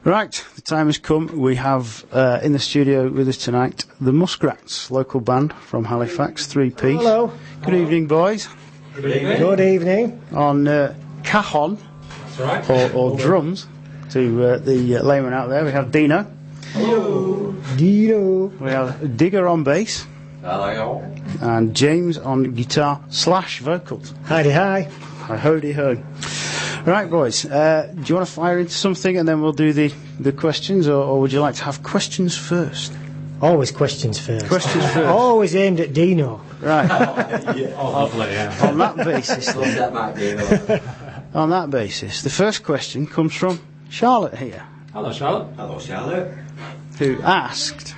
Right, the time has come. We have in the studio with us tonight the Muskrats, local band from Halifax, three-piece. Hello. Good evening, boys. Good evening. Good evening. On cajon, That's right. or drums, to the layman out there, we have Dino. Hello. Dino. We have Digger on bass. Hello. And James on guitar / vocals. Heidi hi. Hi-ho-de ho. Right, boys, do you want to fire into something and then we'll do the questions, or would you like to have questions first? Always questions first. Questions first. Always aimed at Dino. Right. Oh, lovely, yeah. On that basis, then, on that basis, the first question comes from Charlotte here, Hello, Charlotte. Hello, Charlotte. who asked,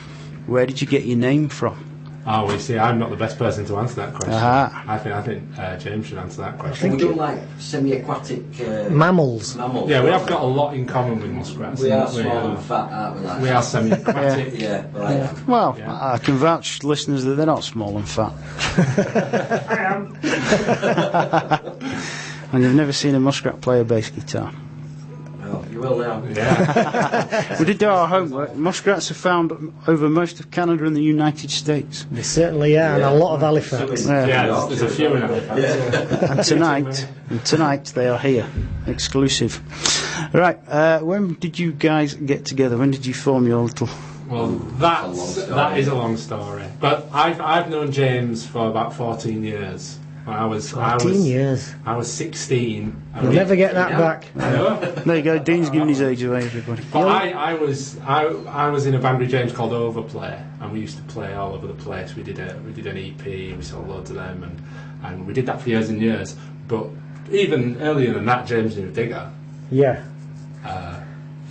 where did you get your name from? Oh, we see. I'm not the best person to answer that question. Aha. I think James should answer that I question. think we do like semi-aquatic Mammals. mammals. Yeah, we have got a lot in common with muskrats. We are haven't small and fat, aren't we? Like We are semi-aquatic. Yeah, right. Well, Yeah. I can vouch to listeners that they're not small and fat. I am. And you've never seen a muskrat play a bass guitar. Well, you will now. Yeah. We did do our homework. Muskrats are found over most of Canada and the United States. They certainly are, and a lot of Halifax. Yeah. Yeah, there's a few in Halifax. And tonight they are here, exclusive. Right, when did you guys get together? When did you form your little... Well, that is a long story. But I've known James for about 14 years. I was 14 years. I was 16. You'll never get that back. No. There you go, Dean's giving his age away, everybody. But I was in a band with James called Overplay, and we used to play all over the place. We did an EP, we sold loads of them, and we did that for years and years. But even earlier than that, James knew Digger. Yeah.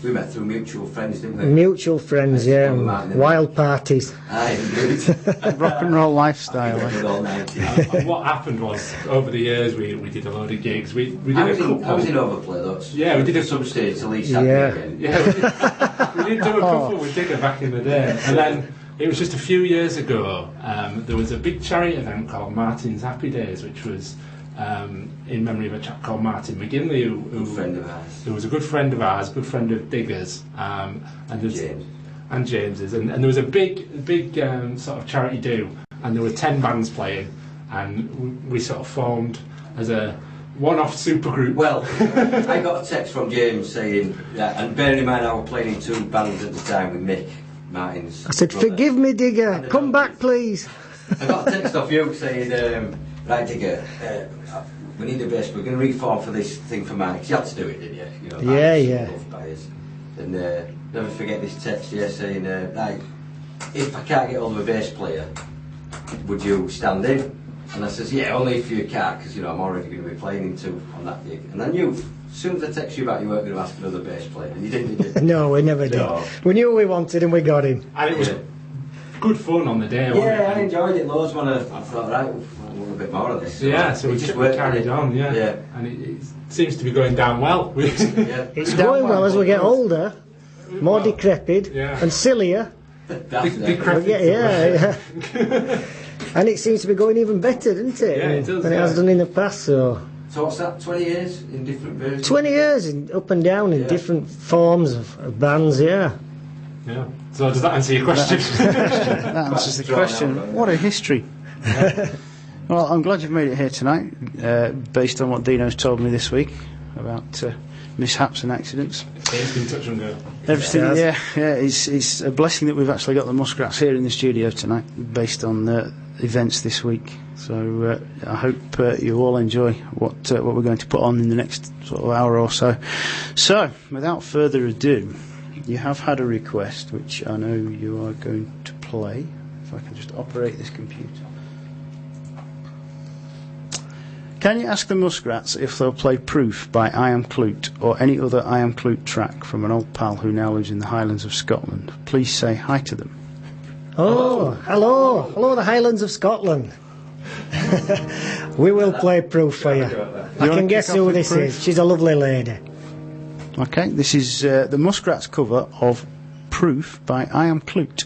We met through mutual friends, didn't we? Mutual friends, yeah. Wild parties. Aye, indeed. Rock and roll lifestyle. Good old 90. And what happened was, over the years, we did a load of gigs. We did I a was couple. in Overplay, though. Yeah, we did a some stage till he Yeah. sat me again. Yeah, we did do a couple with Digger back in the day, and then it was just a few years ago. There was a big charity event called Martin's Happy Days, which was in memory of a chap called Martin McGinley, who Friend of ours. was a good friend of ours, good friend of Digger's, and James. and James's, and there was a big sort of charity do, and there were 10 bands playing, and we sort of formed as a one-off supergroup. Well, I got a text from James saying, and bearing in mind I was playing in 2 bands at the time with Mick, Martin's I said, brother. forgive me, Digger. Come back, please. I got a text off you saying, right, Digger, we need a bass. We're going to reform for this thing for Mike. You had to do it, didn't you? You know, Yeah, Mike's yeah. loved by us. And never forget this text here saying, right, if I can't get hold of a bass player, would you stand in? And I says, yeah, only if you can't, because, you know, I'm already going to be playing in 2 on that gig. And I knew, as soon as I text you back, you weren't going to ask another bass player. And you didn't, did you? No, we never did. No. We knew we wanted and we got him. And it was Yeah. good fun on the day, wasn't Yeah, I it? enjoyed it loads when I thought, right, we'll want a bit more of this. Yeah, so we just just worked carried on, yeah. Yeah. And it seems to be going down well. Yeah. It's going well as we get older, more decrepit Yeah. and sillier. That's it. decrepit. Yeah. And it seems to be going even better, doesn't it? Yeah, it does, than it has yeah. done in the past. So So what's that, 20 years in different versions? 20 years up and down in Yeah. different forms of bands. Yeah. Yeah. So does that answer your question? That answers the Drawn out, question. but- What a history. Well, I'm glad you've made it here tonight, based on what Dino's told me this week about mishaps and accidents. It's been touch and go. Everything, Yes. yeah. It's a blessing that we've actually got the Muskrats here in the studio tonight, based on events this week. So I hope you all enjoy what we're going to put on in the next sort of hour or so. So, without further ado, you have had a request, which I know you are going to play. If I can just operate this computer. Can you ask the Muskrats if they'll play Proof by I Am Kloot or any other I Am Kloot track from an old pal who now lives in the Highlands of Scotland? Please say hi to them. Oh, hello, the Highlands of Scotland. We will play Proof for you. I wanna can guess kick off who with this Proof? is. She's a lovely lady. Okay, this is the Muskrats cover of Proof by I Am Kloot.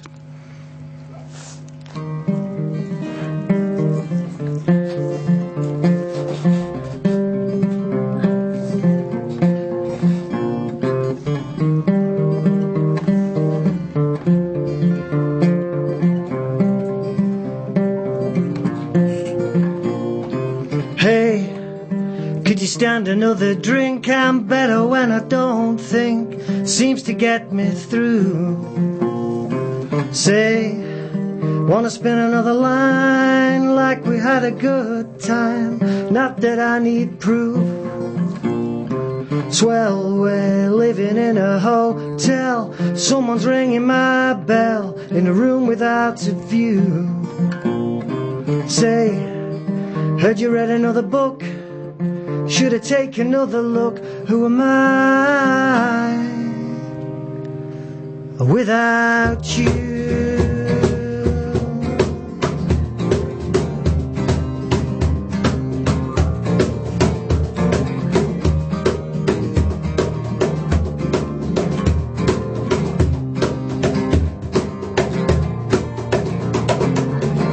stand another drink? I'm better when I don't think. Seems to get me through. Say, wanna spin another line like we had a good time. Not that I need proof. Swell, we're living in a hotel. Someone's ringing my bell in a room without a view. Say, heard you read another book. Should I take another look? Who am I without you?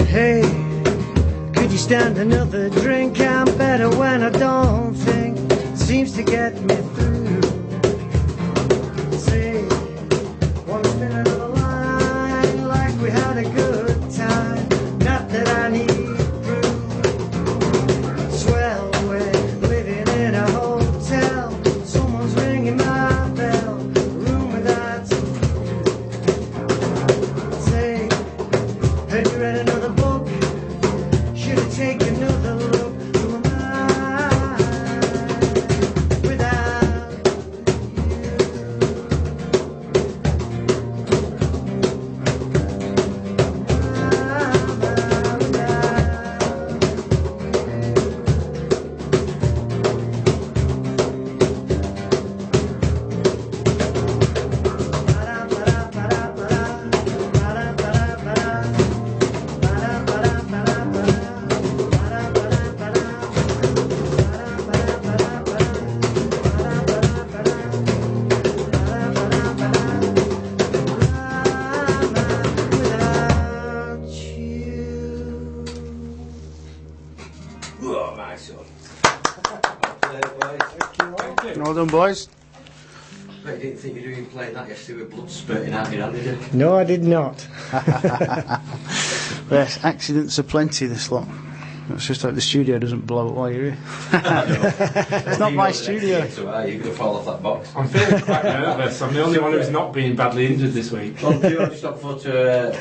Hey, could you stand another drink? I'm better when I don't think. Seems to get me through. Say, wanna spin another line like we had a good time. Not that I need proof. Swell, we're living in a hotel. Someone's ringing my bell. Room without a view. Say, heard you read another book. Should I take another look? Who am I without Oh, my son. Thank you. Well done, boys. But you didn't think you'd been playing that yesterday with blood spurting out your hand, did you? No, I did not. Yes, accidents are plenty this lot. Let's just hope the studio doesn't blow up while you're here. It's not my studio. So, you're going to fall off that box. I'm feeling quite nervous. I'm the only one who's not been badly injured this week. Well, I just got photo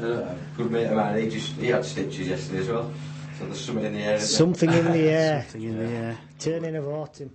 a good mate of mine. He had stitches yesterday as well. So there's something in the air. Something in the air. Something in the air. Turning of autumn.